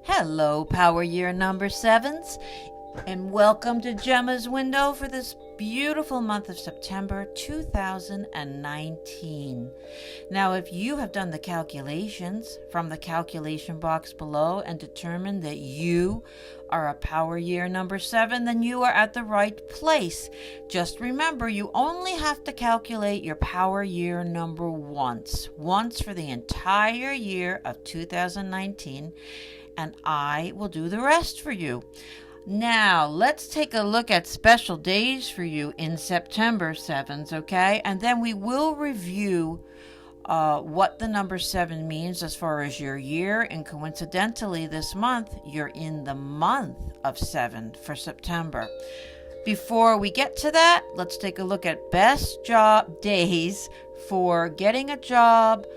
Hello, Power Year number sevens, and welcome to Jemma's window for this beautiful month of September 2019. Now, if you have done the calculations from the calculation box below and determined that you are a Power Year number 7, then you are at the right place. Just remember, you only have to calculate your Power Year number once for the entire year of 2019, and I will do the rest for you. Now, let's take a look at special days for you in September 7s, okay? And then we will review what the number 7 means as far as your year. And coincidentally, this month, you're in the month of 7 for September. Before we get to that, let's take a look at best job days for getting a job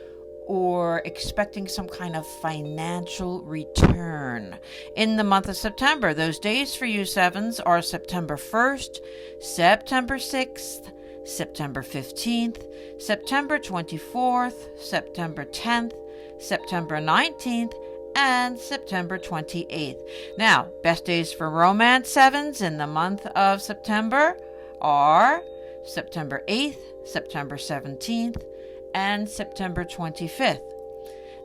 or expecting some kind of financial return in the month of September. Those days for you sevens are September 1st, September 6th, September 15th, September 24th, September 10th, September 19th, and September 28th. Now, best days for romance sevens in the month of September are September 8th, September 17th, and September 25th.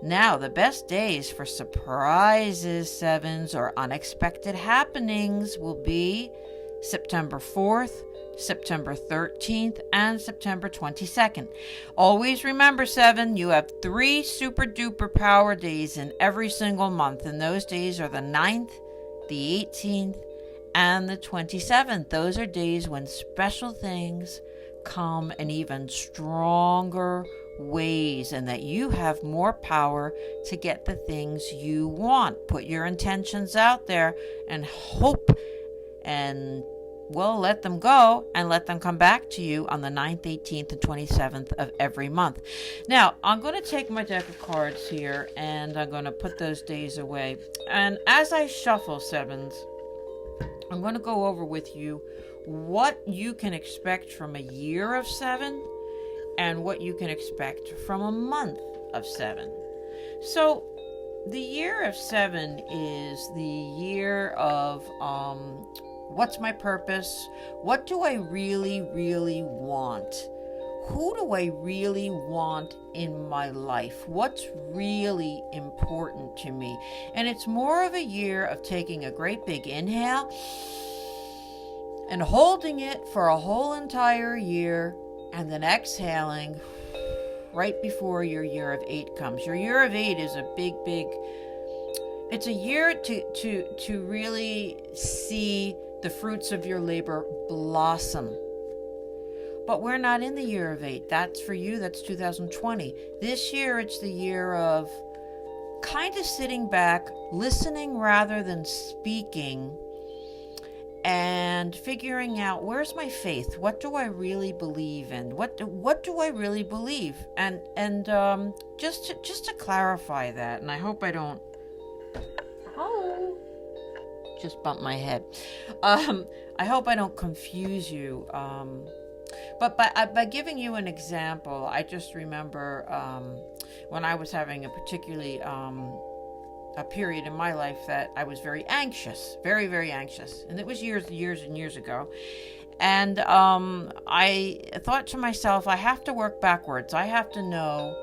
Now, the best days for surprises, sevens, or unexpected happenings will be September 4th, September 13th, and September 22nd. Always remember, 7, you have 3 super duper power days in every single month, and those days are the 9th, the 18th, and the 27th. Those are days when special things come in even stronger ways, and that you have more power to get the things you want. Put your intentions out there and hope, and let them go and let them come back to you on the 9th, 18th, and 27th of every month. Now, I'm going to take my deck of cards here and I'm going to put those days away. And as I shuffle sevens, I'm going to go over with you what you can expect from a year of 7 and what you can expect from a month of 7. So the year of 7 is the year of what's my purpose? What do I really, really want? Who do I really want in my life? What's really important to me? And it's more of a year of taking a great big inhale and holding it for a whole entire year, and then exhaling right before your year of 8 comes. Your year of 8 is a big, it's a year to really see the fruits of your labor blossom. But we're not in the year of 8. That's for you, that's 2020. This year, it's the year of kind of sitting back, listening rather than speaking, and figuring out, where's my faith? What do I really believe in? What do I really believe? And just to clarify that, and I hope I don't just bump my head. I hope I don't confuse you. But by giving you an example, I just remember when I was having a particularly a period in my life that I was very anxious, very, very anxious. And it was years and years ago. And I thought to myself, I have to work backwards. I have to know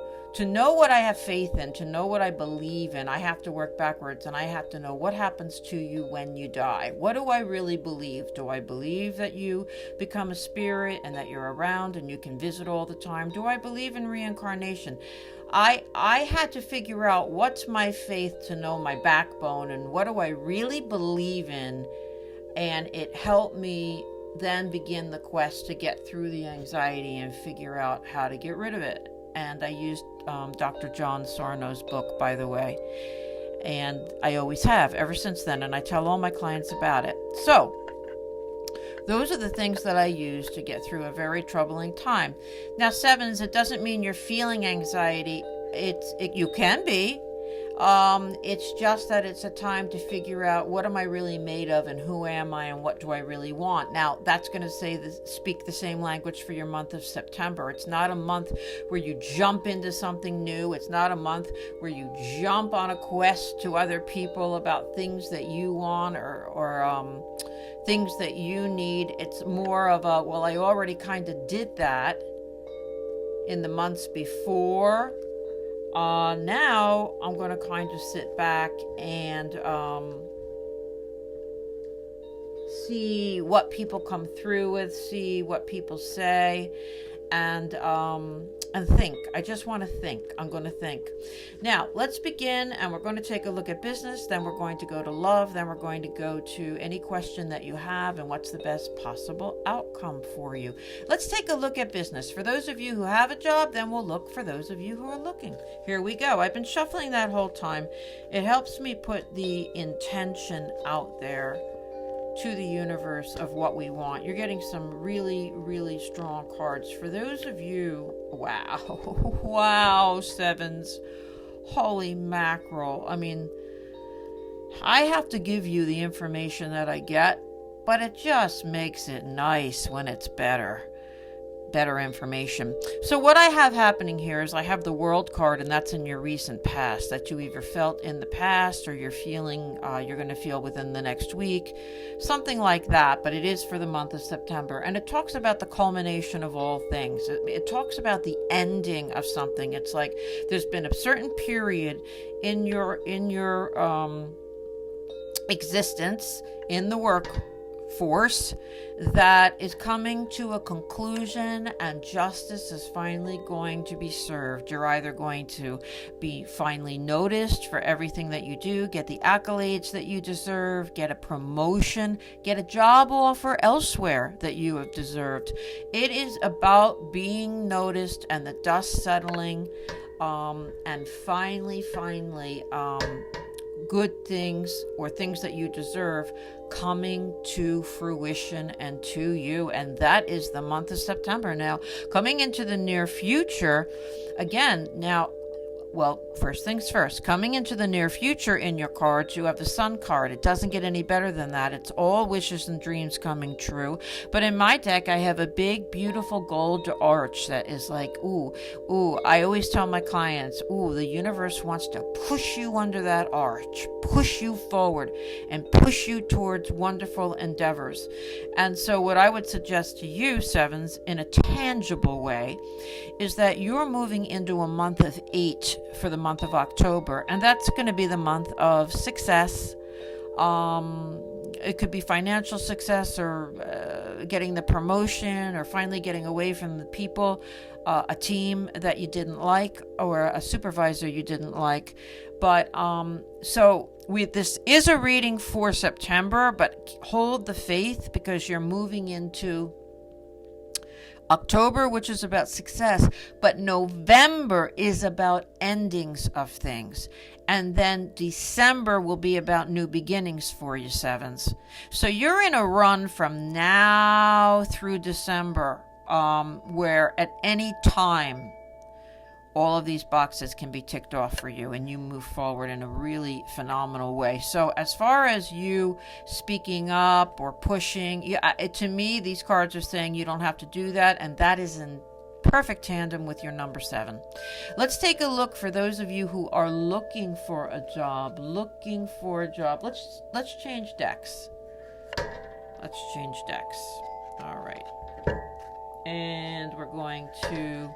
what I have faith in, to know what I believe in. I have to work backwards, and I have to know what happens to you when you die. What do I really believe? Do I believe that you become a spirit and that you're around and you can visit all the time? Do I believe in reincarnation? I had to figure out what's my faith to know my backbone and what do I really believe in, and it helped me then begin the quest to get through the anxiety and figure out how to get rid of it. And I used Dr. John Sarno's book, by the way, and I always have ever since then, and I tell all my clients about it. So those are the things that I use to get through a very troubling time. Now, sevens, it doesn't mean you're feeling anxiety. You can be. It's just that it's a time to figure out what am I really made of and who am I and what do I really want. Now, that's going to speak the same language for your month of September. It's not a month where you jump into something new. It's not a month where you jump on a quest to other people about things that you want or things that you need. It's more of a, well, I already kind of did that in the months before. Now I'm going to kind of sit back and see what people come through with, see what people say, and think. I just want to think. I'm going to think. Now, let's begin, and we're going to take a look at business, then we're going to go to love, then we're going to go to any question that you have and what's the best possible outcome for you. Let's take a look at business. For those of you who have a job, then we'll look for those of you who are looking. Here we go. I've been shuffling that whole time. It helps me put the intention out there to the universe of what we want. You're getting some really, really strong cards. For those of you, wow, sevens, holy mackerel. I mean, I have to give you the information that I get, but it just makes it nice when it's better information. So what I have happening here is I have the World card, and that's in your recent past, that you either felt in the past or you're feeling, you're going to feel within the next week, something like that, but it is for the month of September. And it talks about the culmination of all things. It talks about the ending of something. It's like there's been a certain period in your existence in the workforce that is coming to a conclusion, and justice is finally going to be served. You're either going to be finally noticed for everything that you do, get the accolades that you deserve, get a promotion, get a job offer elsewhere that you have deserved. It is about being noticed and the dust settling, and finally good things or things that you deserve coming to fruition and to you. And that is the month of September. Now, coming into the near future, again, first things first, coming into the near future in your cards, you have the Sun card. It doesn't get any better than that. It's all wishes and dreams coming true. But in my deck, I have a big, beautiful gold arch that is like, ooh. I always tell my clients, the universe wants to push you under that arch, push you forward, and push you towards wonderful endeavors. And so what I would suggest to you, sevens, in a tangible way, is that you're moving into a month of 8 for the month of October, and that's going to be the month of success. It could be financial success, or getting the promotion, or finally getting away from the people, a team that you didn't like, or a supervisor you didn't like. But this is a reading for September, but hold the faith, because you're moving into October, which is about success, but November is about endings of things. And then December will be about new beginnings for you, sevens. So you're in a run from now through December, where at any time, all of these boxes can be ticked off for you, and you move forward in a really phenomenal way. So as far as you speaking up or pushing, to me, these cards are saying you don't have to do that, and that is in perfect tandem with your number 7. Let's take a look for those of you who are looking for a job. Let's change decks. All right. And we're going to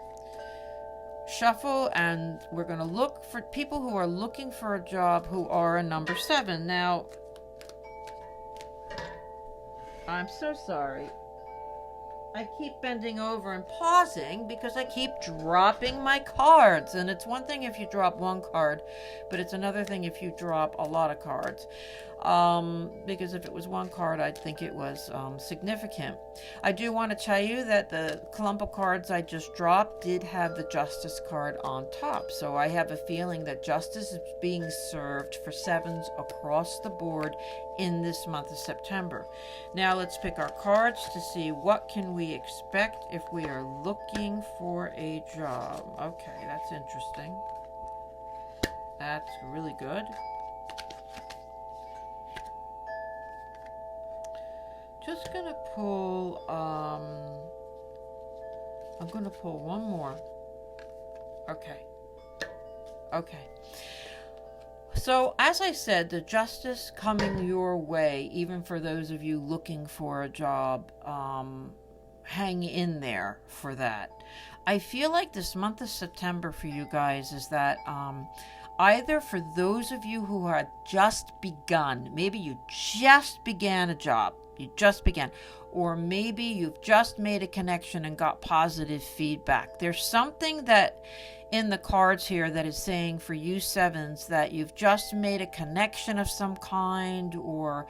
shuffle, and we're going to look for people who are looking for a job who are a number 7. Now, I'm so sorry. I keep bending over and pausing because I keep dropping my cards. And it's one thing if you drop one card, but it's another thing if you drop a lot of cards. Because if it was one card, I'd think it was significant. I do want to tell you that the clump of cards I just dropped did have the Justice card on top. So I have a feeling that justice is being served for 7s across the board in this month of September. Now let's pick our cards to see what can we expect if we are looking for a job. Okay, that's interesting. That's really good. Just gonna pull, I'm gonna pull one more. Okay. So, as I said, the justice coming your way, even for those of you looking for a job, hang in there for that. I feel like this month of September for you guys is that either for those of you who had just begun, maybe you just began a job, or maybe you've just made a connection and got positive feedback. There's something that in the cards here that is saying for you sevens that you've just made a connection of some kind, or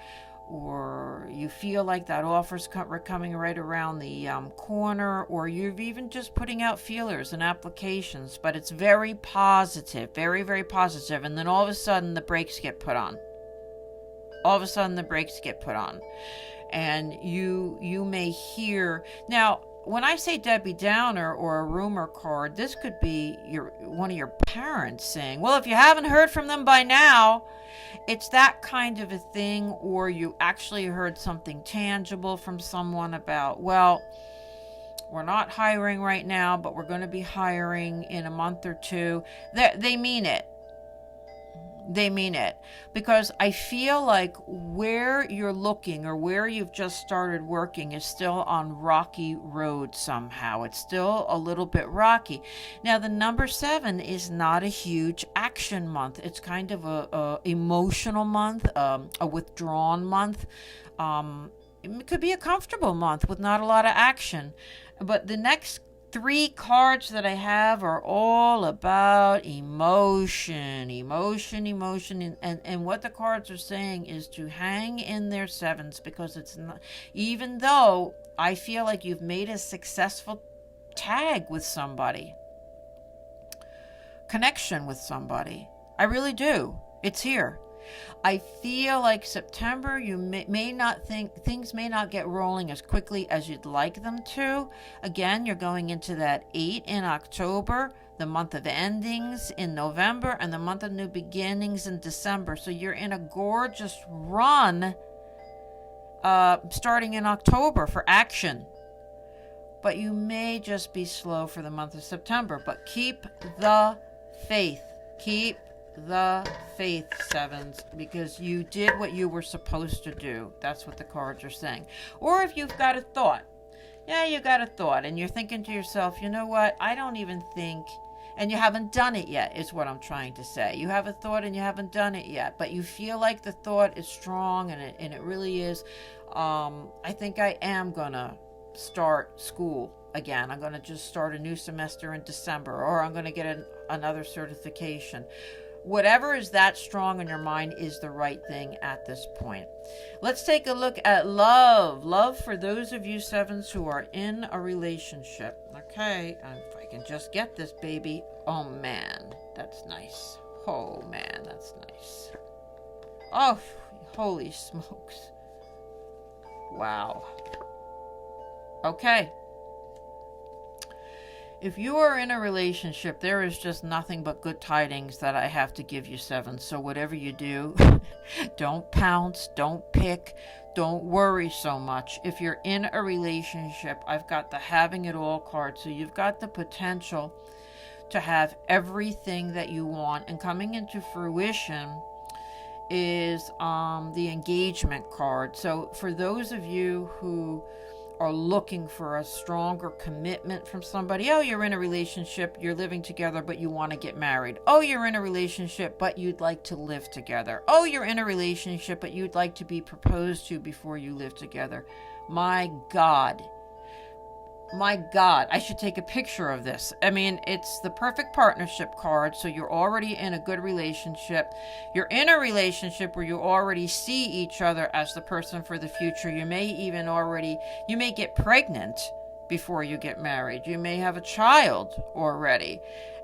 you feel like that offer's coming right around the corner, or you're even just putting out feelers and applications, but it's very positive, very, very positive. And then all of a sudden the brakes get put on. And you may hear now. When I say Debbie Downer or a rumor card, this could be one of your parents saying, well, if you haven't heard from them by now, it's that kind of a thing. Or you actually heard something tangible from someone about, well, we're not hiring right now, but we're going to be hiring in a month or two. They mean it. Because I feel like where you're looking or where you've just started working is still on rocky road somehow. It's still a little bit rocky. Now, the number 7 is not a huge action month. It's kind of a emotional month, a withdrawn month. It could be a comfortable month with not a lot of action. But the next 3 cards that I have are all about emotion. And what the cards are saying is to hang in their 7s, because it's not, even though I feel like you've made a successful tag with somebody, connection with somebody. I really do. It's here. I feel like September, you may not think things may not get rolling as quickly as you'd like them to. Again, you're going into that 8 in October, the month of endings in November, and the month of new beginnings in December. So you're in a gorgeous run starting in October for action. But you may just be slow for the month of September. But keep the faith. Keep the faith, 7s, because you did what you were supposed to do. That's what the cards are saying. Or if you've got a thought, you got a thought, and you're thinking to yourself, you know what, I don't even think, and you haven't done it yet, is what I'm trying to say. You have a thought and you haven't done it yet, but you feel like the thought is strong, and it really is. I think I am gonna start school again. I'm gonna just start a new semester in December, or I'm gonna get another certification. Whatever is that strong in your mind is the right thing at this point. Let's take a look at love. Love for those of you 7s who are in a relationship. Okay, if I can just get this, baby. Oh, man, that's nice. Oh, man, that's nice. Oh, holy smokes. Wow. Okay. If you are in a relationship, there is just nothing but good tidings that I have to give you, 7. So whatever you do, don't pounce, don't pick, don't worry so much. If you're in a relationship, I've got the having it all card. So you've got the potential to have everything that you want. And coming into fruition is the engagement card. So for those of you who are looking for a stronger commitment from somebody. Oh, you're in a relationship, you're living together, but you want to get married. Oh, you're in a relationship, but you'd like to live together. Oh, you're in a relationship, but you'd like to be proposed to before you live together. My God, I should take a picture of this. I mean, it's the perfect partnership card. So you're already in a good relationship. You're in a relationship where you already see each other as the person for the future. You may get pregnant before you get married. You may have a child already.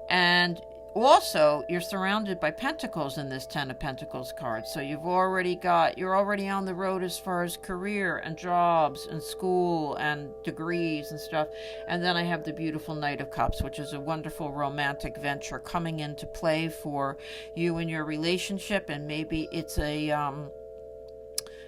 And Also, you're surrounded by pentacles in this 10 of Pentacles card. So you're already on the road as far as career and jobs and school and degrees and stuff. And then I have the beautiful Knight of Cups, which is a wonderful romantic venture coming into play for you and your relationship. And maybe it's a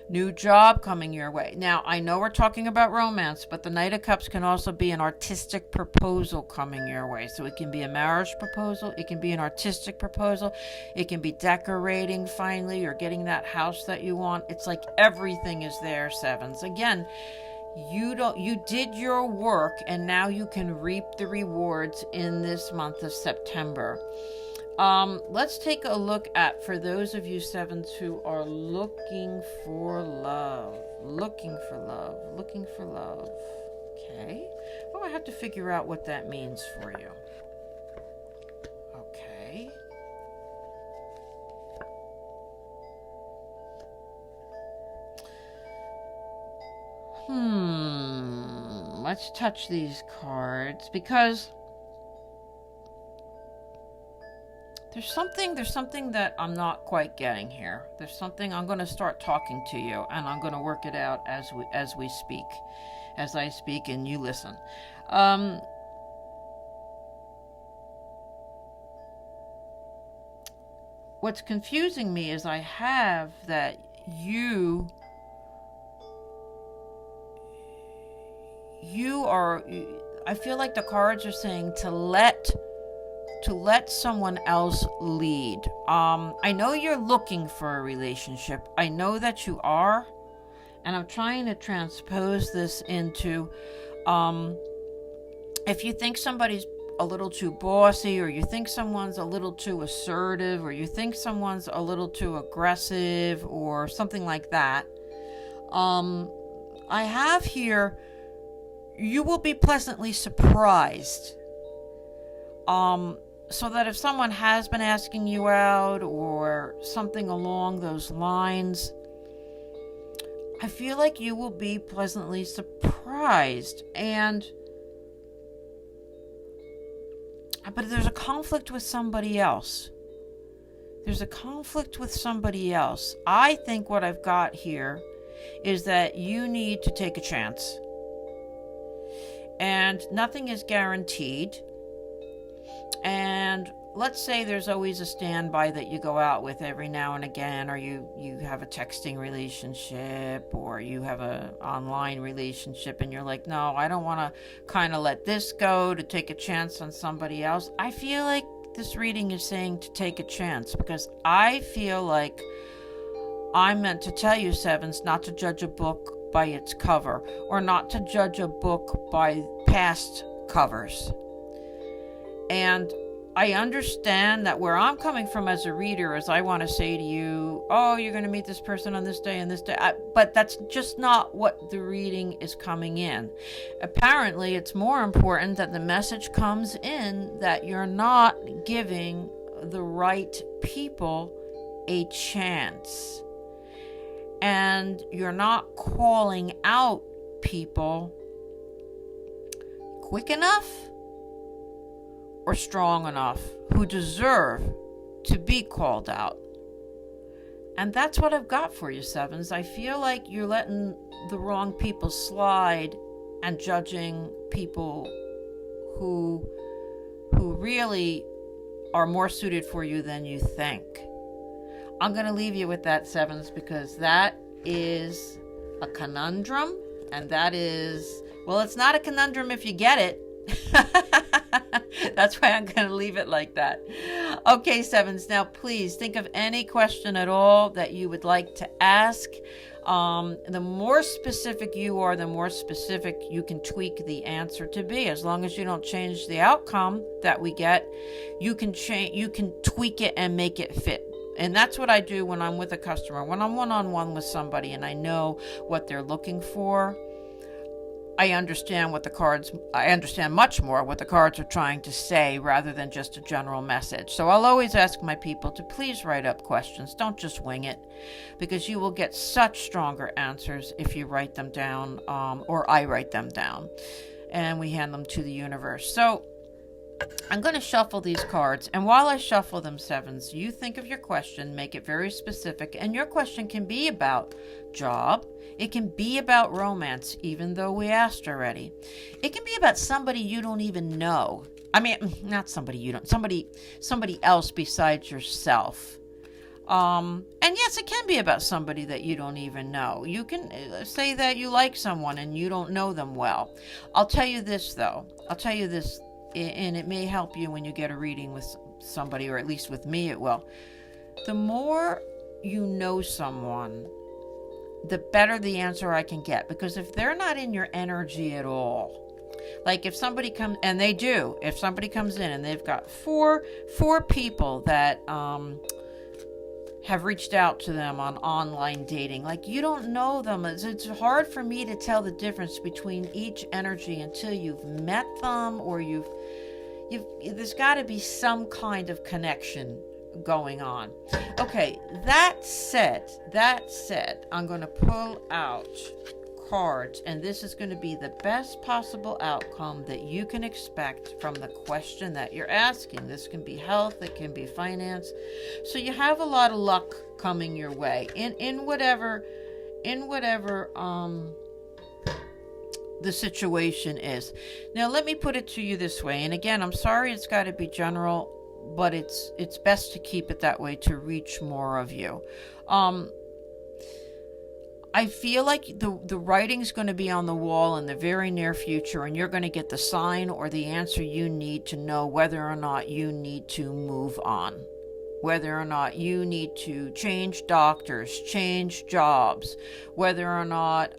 new job coming your way. Now, I know we're talking about romance, but the Knight of Cups can also be an artistic proposal coming your way. So it can be a marriage proposal, it can be an artistic proposal, it can be decorating finally, or getting that house that you want. It's like everything is there, sevens. Again, you did your work, and now you can reap the rewards in this month of September. Let's take a look at, for those of you sevens who are looking for love. Okay. Oh, I have to figure out what that means for you. Okay. Let's touch these cards, because there's something that I'm not quite getting here. There's something. I'm going to start talking to you, and I'm going to work it out as we speak, as I speak and you listen. What's confusing me is I have that you are. I feel like the cards are saying to let someone else lead. I know you're looking for a relationship. I know that you are. And I'm trying to transpose this into, if you think somebody's a little too bossy, or you think someone's a little too assertive, or you think someone's a little too aggressive, or something like that, I have here, you will be pleasantly surprised. So that if someone has been asking you out or something along those lines, I feel like you will be pleasantly surprised. But there's a conflict with somebody else. I think what I've got here is that you need to take a chance. And nothing is guaranteed. And let's say there's always a standby that you go out with every now and again, or you have a texting relationship, or you have an online relationship, and you're like, no, I don't want to kind of let this go to take a chance on somebody else. I feel like this reading is saying to take a chance, because I feel like I'm meant to tell you, sevens, not to judge a book by its cover, or not to judge a book by past covers. And I understand that where I'm coming from as a reader is I want to say to you, oh, you're going to meet this person on this day and this day. But that's just not what the reading is coming in. Apparently, it's more important that the message comes in that you're not giving the right people a chance. And you're not calling out people quick enough or strong enough who deserve to be called out. And that's what I've got for you, sevens. I feel like you're letting the wrong people slide and judging people who really are more suited for you than you think. I'm going to leave you with that, sevens, because that is a conundrum, and that is, well, it's not a conundrum if you get it. That's why I'm going to leave it like that. Okay, sevens. Now, please think of any question at all that you would like to ask. The more specific you are, the more specific you can tweak the answer to be. As long as you don't change the outcome that we get, you can tweak it and make it fit. And that's what I do when I'm with a customer. When I'm one-on-one with somebody and I know what they're looking for, I understand much more what the cards are trying to say rather than just a general message. So I'll always ask my people to please write up questions. Don't just wing it, because you will get such stronger answers if you write them down, or I write them down and we hand them to the universe. So I'm going to shuffle these cards, and while I shuffle them, sevens, you think of your question, make it very specific, and your question can be about job. It can be about romance, even though we asked already. It can be about somebody you don't even know. I mean, not somebody you don't, somebody else besides yourself. And yes, it can be about somebody that you don't even know. You can say that you like someone and you don't know them well. I'll tell you this, though. And it may help you when you get a reading with somebody, or at least with me it will. The more you know someone, the better the answer I can get. Because if they're not in your energy at all, like if somebody comes, and they do, if somebody comes in and they've got four people that have reached out to them on online dating, like you don't know them, it's hard for me to tell the difference between each energy until you've met them, or there's got to be some kind of connection going on. Okay, that said, I'm going to pull out cards, and this is going to be the best possible outcome that you can expect from the question that you're asking. This can be health, it can be finance. So you have a lot of luck coming your way in whatever the situation is. Now let me put it to you this way, and again, I'm sorry it's got to be general, but it's best to keep it that way to reach more of you. I feel like the writing's going to be on the wall in the very near future, and you're going to get the sign or the answer you need to know whether or not you need to move on, whether or not you need to change doctors, change jobs, whether or not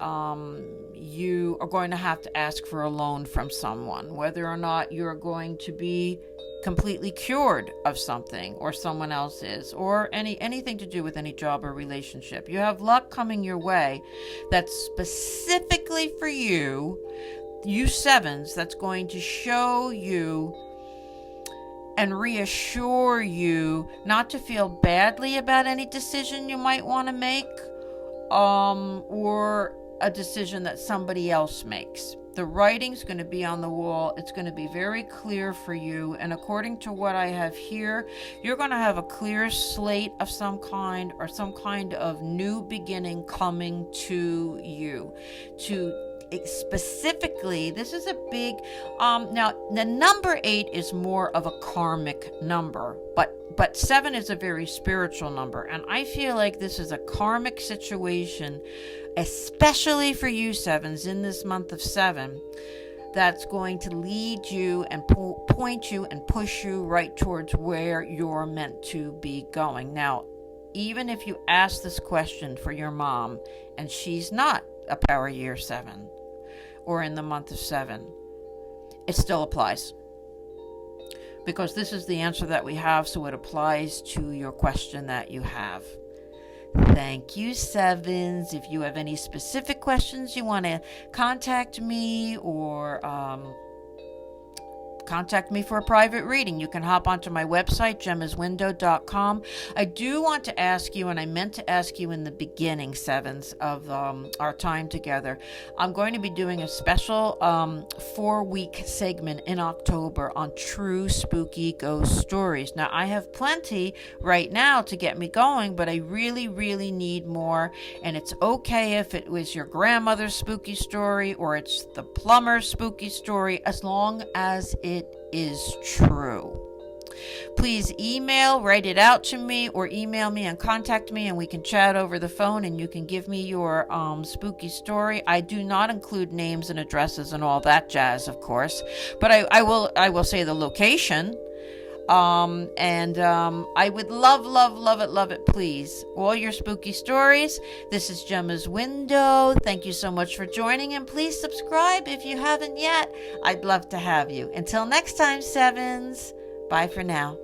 you are going to have to ask for a loan from someone, whether or not you're going to be completely cured of something, or someone else is, or anything to do with any job or relationship. You have luck coming your way that's specifically for you sevens, that's going to show you and reassure you not to feel badly about any decision you might want to make, or a decision that somebody else makes. The writing's going to be on the wall. It's going to be very clear for you. And according to what I have here, you're going to have a clear slate of some kind, or some kind of new beginning coming to you. Specifically, this is a big, now the number 8 is more of a karmic number, but 7 is a very spiritual number. And I feel like this is a karmic situation, especially for you sevens in this month of 7, that's going to lead you and point you and push you right towards where you're meant to be going. Now, even if you ask this question for your mom and she's not a power year 7 or in the month of 7, it still applies. Because this is the answer that we have, so it applies to your question that you have. Thank you, sevens. If you have any specific questions you want to contact me, or contact me for a private reading, you can hop onto my website, gemmaswindow.com. I do want to ask you, and I meant to ask you in the beginning, sevens, of our time together, I'm going to be doing a special 4-week segment in October on true spooky ghost stories. Now, I have plenty right now to get me going, but I really, really need more. And it's okay if it was your grandmother's spooky story, or it's the plumber's spooky story, as long as it is true. Please write it out to me, or email me and contact me, and we can chat over the phone, and you can give me your spooky story. I do not include names and addresses and all that jazz, of course, but I will say the location. I would love it, please. All your spooky stories. This is Gemma's Window. Thank you so much for joining, and please subscribe if you haven't yet. I'd love to have you. Until next time, sevens. Bye for now.